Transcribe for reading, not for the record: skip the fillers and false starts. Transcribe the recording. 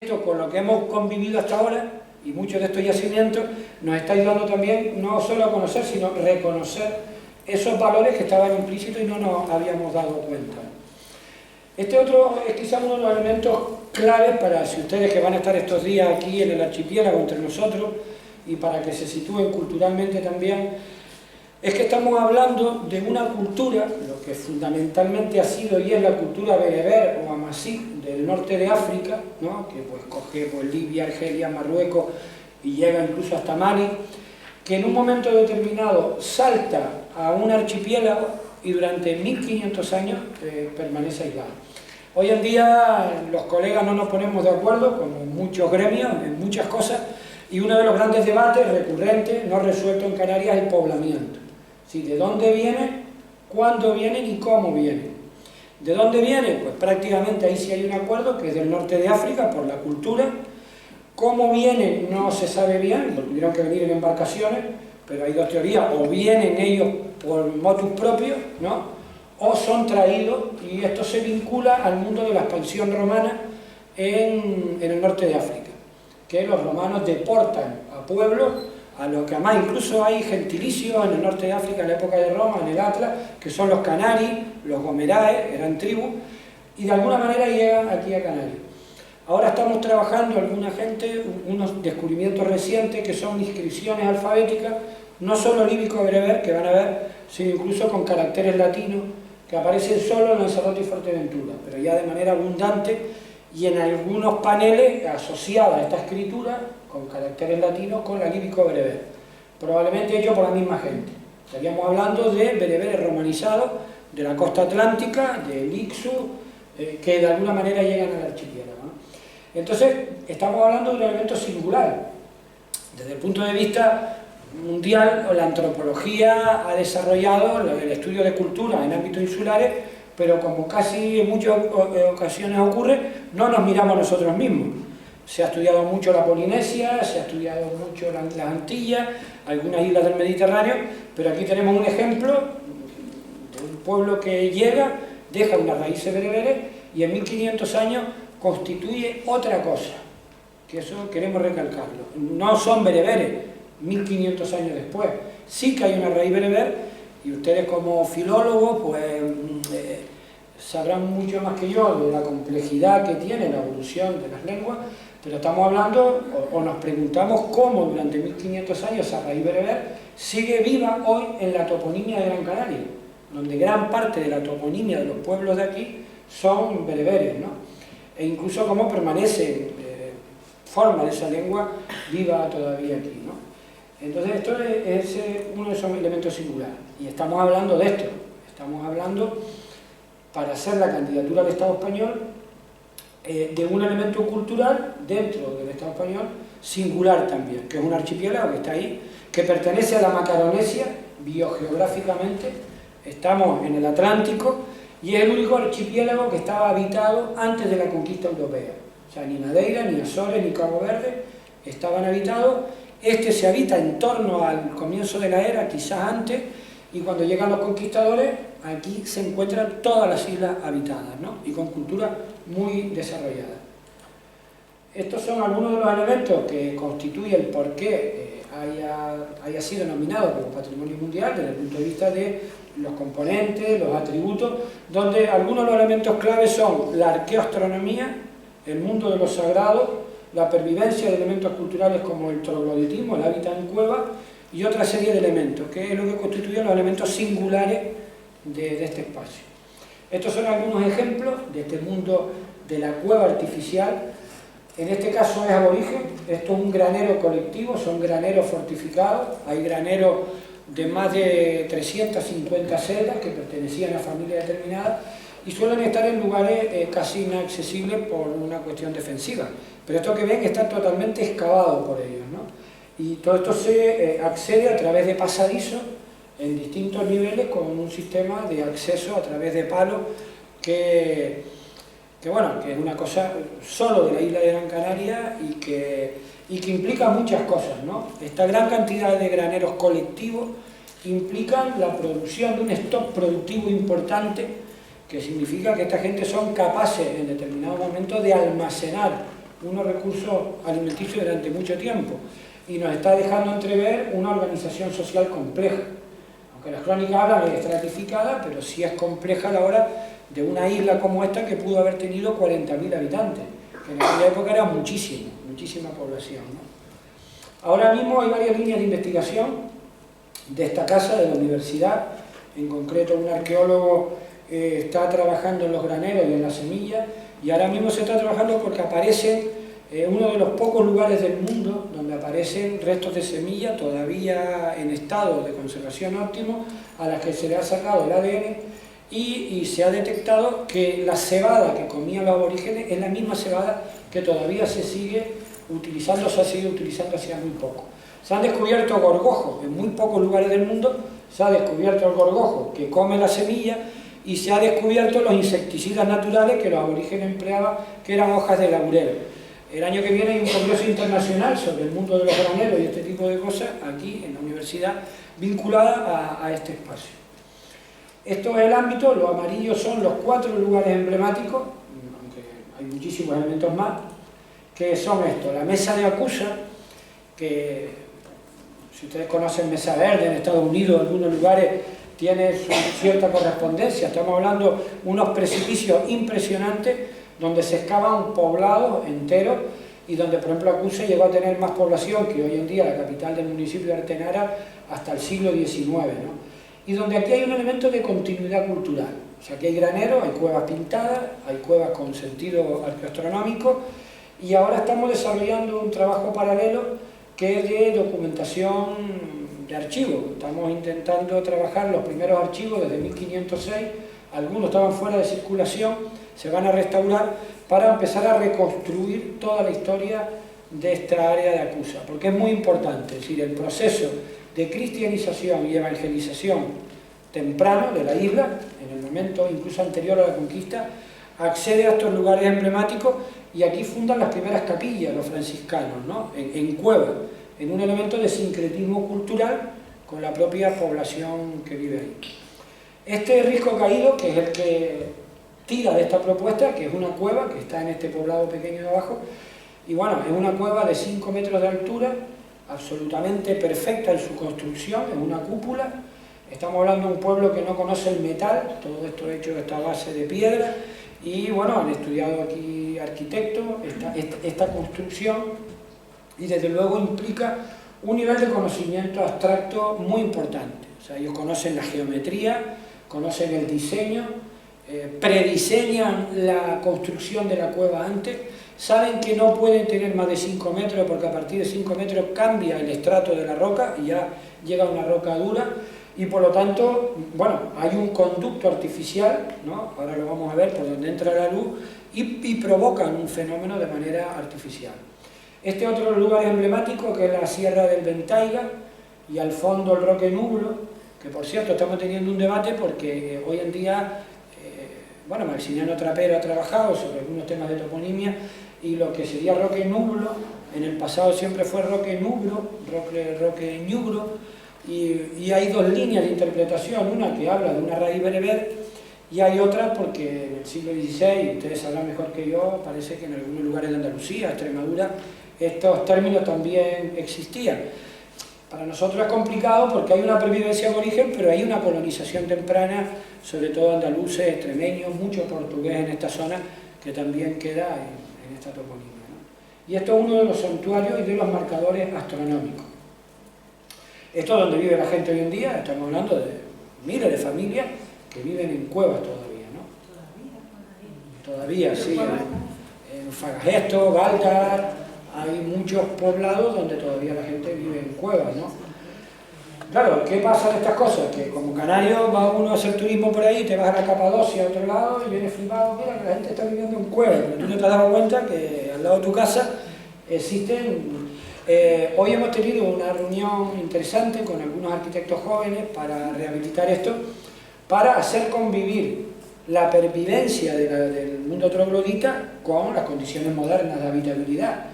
Con lo que hemos convivido hasta ahora, y muchos de estos yacimientos, nos está ayudando también no solo a conocer, sino reconocer esos valores que estaban implícitos y no nos habíamos dado cuenta. Este otro es quizá uno de los elementos claves para, si ustedes que van a estar estos días aquí en el archipiélago entre nosotros, y para que se sitúen culturalmente también, es que estamos hablando de una cultura, lo que fundamentalmente ha sido y es la cultura bereber o amasí del norte de África, ¿no? Que pues coge pues, Libia, Argelia, Marruecos y llega incluso hasta Mali, que en un momento determinado salta a un archipiélago y durante 1500 años permanece aislado. Hoy en día los colegas no nos ponemos de acuerdo, como en muchos gremios, en muchas cosas, y uno de los grandes debates recurrentes, no resuelto en Canarias, es el poblamiento. ¿Sí? ¿De dónde vienen? ¿Cuándo vienen? ¿Y cómo vienen? ¿De dónde vienen? Pues prácticamente ahí sí hay un acuerdo, que es del norte de África, por la cultura. ¿Cómo vienen? No se sabe bien, porque tuvieron que venir en embarcaciones, pero hay dos teorías, o vienen ellos por motus propios, ¿no? O son traídos, y esto se vincula al mundo de la expansión romana en el norte de África, que los romanos deportan a pueblos, a lo que además incluso hay gentilicios en el norte de África en la época de Roma, en el Atlas, que son los canaris, los gomeraes, eran tribus, y de alguna manera llegan aquí a Canarias. Ahora estamos trabajando alguna gente, unos descubrimientos recientes que son inscripciones alfabéticas, no solo líbico-bereber, que van a ver, sino incluso con caracteres latinos, que aparecen solo en Lanzarote y Fuerteventura, pero ya de manera abundante, y en algunos paneles asociadas a esta escritura, con caracteres latinos, con la líbico-bereber, probablemente hecho por la misma gente. Estaríamos hablando de bereberes romanizados, de la costa atlántica, del Ixu, que de alguna manera llegan al archipiélago, ¿no? Entonces, estamos hablando de un elemento singular. Desde el punto de vista mundial, la antropología ha desarrollado el estudio de cultura en ámbitos insulares, pero como casi en muchas ocasiones ocurre, no nos miramos nosotros mismos. Se ha estudiado mucho la Polinesia, se ha estudiado mucho las Antillas, algunas islas del Mediterráneo, pero aquí tenemos un ejemplo de un pueblo que llega, deja unas raíces bereberes y en 1500 años constituye otra cosa, que eso queremos recalcarlo. No son bereberes 1500 años después, sí que hay una raíz bereber, y ustedes como filólogos pues sabrán mucho más que yo de la complejidad que tiene la evolución de las lenguas, pero estamos hablando, o nos preguntamos cómo durante 1500 años esa raíz bereber sigue viva hoy en la toponimia de Gran Canaria, donde gran parte de la toponimia de los pueblos de aquí son bereberes, ¿no? E incluso cómo permanece forma de esa lengua viva todavía aquí, ¿no? Entonces esto es uno de esos elementos singulares, y estamos hablando de esto, estamos hablando, para hacer la candidatura al Estado español, de un elemento cultural dentro del Estado español singular también, que es un archipiélago que está ahí, que pertenece a la Macaronesia biogeográficamente, estamos en el Atlántico, y es el único archipiélago que estaba habitado antes de la conquista europea. O sea, ni Madeira, ni Azores, ni Cabo Verde estaban habitados. Este se habita en torno al comienzo de la era, quizás antes, y cuando llegan los conquistadores, aquí se encuentran todas las islas habitadas, ¿no? Y con cultura muy desarrollada. Estos son algunos de los elementos que constituyen el por qué haya sido nominado como Patrimonio Mundial desde el punto de vista de los componentes, los atributos, donde algunos de los elementos claves son la arqueoastronomía, el mundo de lo sagrado, la pervivencia de elementos culturales como el trogloditismo, el hábitat en cueva, y otra serie de elementos, que es lo que constituye los elementos singulares de este espacio. Estos son algunos ejemplos de este mundo de la cueva artificial. En este caso es aborigen, esto es un granero colectivo, son graneros fortificados, hay graneros de más de 350 celdas que pertenecían a familias determinadas y suelen estar en lugares casi inaccesibles por una cuestión defensiva. Pero esto que ven está totalmente excavado por ellos, ¿no? Y todo esto se accede a través de pasadizos en distintos niveles con un sistema de acceso a través de palos que es una cosa solo de la isla de Gran Canaria y que implica muchas cosas, ¿no? Esta gran cantidad de graneros colectivos implican la producción de un stock productivo importante, que significa que esta gente son capaces en determinado momento de almacenar unos recursos alimenticios durante mucho tiempo y nos está dejando entrever una organización social compleja. Aunque las crónicas hablan de estratificada, pero sí es compleja a la hora de una isla como esta que pudo haber tenido 40.000 habitantes, que en aquella época era muchísima población, ¿no? Ahora mismo hay varias líneas de investigación de esta casa, de la universidad. En concreto, un arqueólogo está trabajando en los graneros y en las semillas, y ahora mismo se está trabajando porque aparecen uno de los pocos lugares del mundo donde aparecen restos de semilla todavía en estado de conservación óptimo, a las que se le ha sacado el ADN y se ha detectado que la cebada que comían los aborígenes es la misma cebada que todavía se sigue utilizando, se ha seguido utilizando hacía muy poco. Se han descubierto gorgojos en muy pocos lugares del mundo, se ha descubierto el gorgojo que come la semilla y se ha descubierto los insecticidas naturales que los aborígenes empleaban, que eran hojas de laurel. El año que viene hay un congreso internacional sobre el mundo de los graneros y este tipo de cosas aquí en la universidad vinculada a este espacio. Esto es el ámbito, los amarillos son los 4 lugares emblemáticos, aunque hay muchísimos elementos más, que son estos: la Mesa de Acusa, que si ustedes conocen Mesa Verde en Estados Unidos, en algunos lugares tiene cierta correspondencia. Estamos hablando de unos precipicios impresionantes donde se excavan poblados enteros y donde, por ejemplo, Acusa llegó a tener más población que hoy en día la capital del municipio de Artenara hasta el siglo XIX, ¿no? Y donde aquí hay un elemento de continuidad cultural. O sea, aquí hay graneros, hay cuevas pintadas, hay cuevas con sentido arqueoastronómico, y ahora estamos desarrollando un trabajo paralelo que es de documentación de archivos. Estamos intentando trabajar los primeros archivos desde 1506, algunos estaban fuera de circulación, se van a restaurar para empezar a reconstruir toda la historia de esta área de Acusa, porque es muy importante, es decir, el proceso de cristianización y evangelización temprano de la isla, en el momento incluso anterior a la conquista, accede a estos lugares emblemáticos y aquí fundan las primeras capillas los franciscanos, ¿no? en cuevas, en un elemento de sincretismo cultural con la propia población que vive ahí. Este risco caído, que es el que tira de esta propuesta, que es una cueva que está en este poblado pequeño de abajo, y bueno, es una cueva de 5 metros de altura, absolutamente perfecta en su construcción, es una cúpula. Estamos hablando de un pueblo que no conoce el metal, todo esto hecho de esta base de piedra, y bueno, han estudiado aquí arquitectos esta construcción, y desde luego implica un nivel de conocimiento abstracto muy importante. O sea, ellos conocen la geometría, conocen el diseño, prediseñan la construcción de la cueva antes, saben que no pueden tener más de 5 metros porque a partir de 5 metros cambia el estrato de la roca y ya llega a una roca dura, y por lo tanto, bueno, hay un conducto artificial, ¿no? Ahora lo vamos a ver, por donde entra la luz, y provocan un fenómeno de manera artificial. Este otro lugar emblemático, que es la Sierra del Ventaiga, y al fondo el Roque Nublo, que por cierto estamos teniendo un debate porque hoy en día, bueno, Maximiano Trapero ha trabajado sobre algunos temas de toponimia, y lo que sería Roque Nublo, en el pasado siempre fue Roque Nublo, Roque Ñugro, y hay 2 líneas de interpretación, una que habla de una raíz bereber, y hay otra porque en el siglo XVI, ustedes sabrán mejor que yo, parece que en algunos lugares de Andalucía, Extremadura, estos términos también existían. Para nosotros es complicado porque hay una pervivencia de origen, pero hay una colonización temprana, sobre todo andaluces, extremeños, mucho portugués en esta zona, que también queda en esta toponimia, ¿no? Y esto es uno de los santuarios y de los marcadores astronómicos. Esto es donde vive la gente hoy en día, estamos hablando de miles de familias que viven en cuevas todavía, ¿no? Todavía, sí. En Fagagesto, Gáltar, hay muchos poblados donde todavía la gente vive en cuevas, ¿no? Claro, ¿qué pasa de estas cosas? Que como canario va uno a hacer turismo por ahí, te vas a la Capadocia, a otro lado, y vienes flipado, mira, que la gente está viviendo en cuevas, pero tú no te has dado cuenta que al lado de tu casa existen... hoy hemos tenido una reunión interesante con algunos arquitectos jóvenes para rehabilitar esto, para hacer convivir la pervivencia del mundo troglodita con las condiciones modernas de habitabilidad.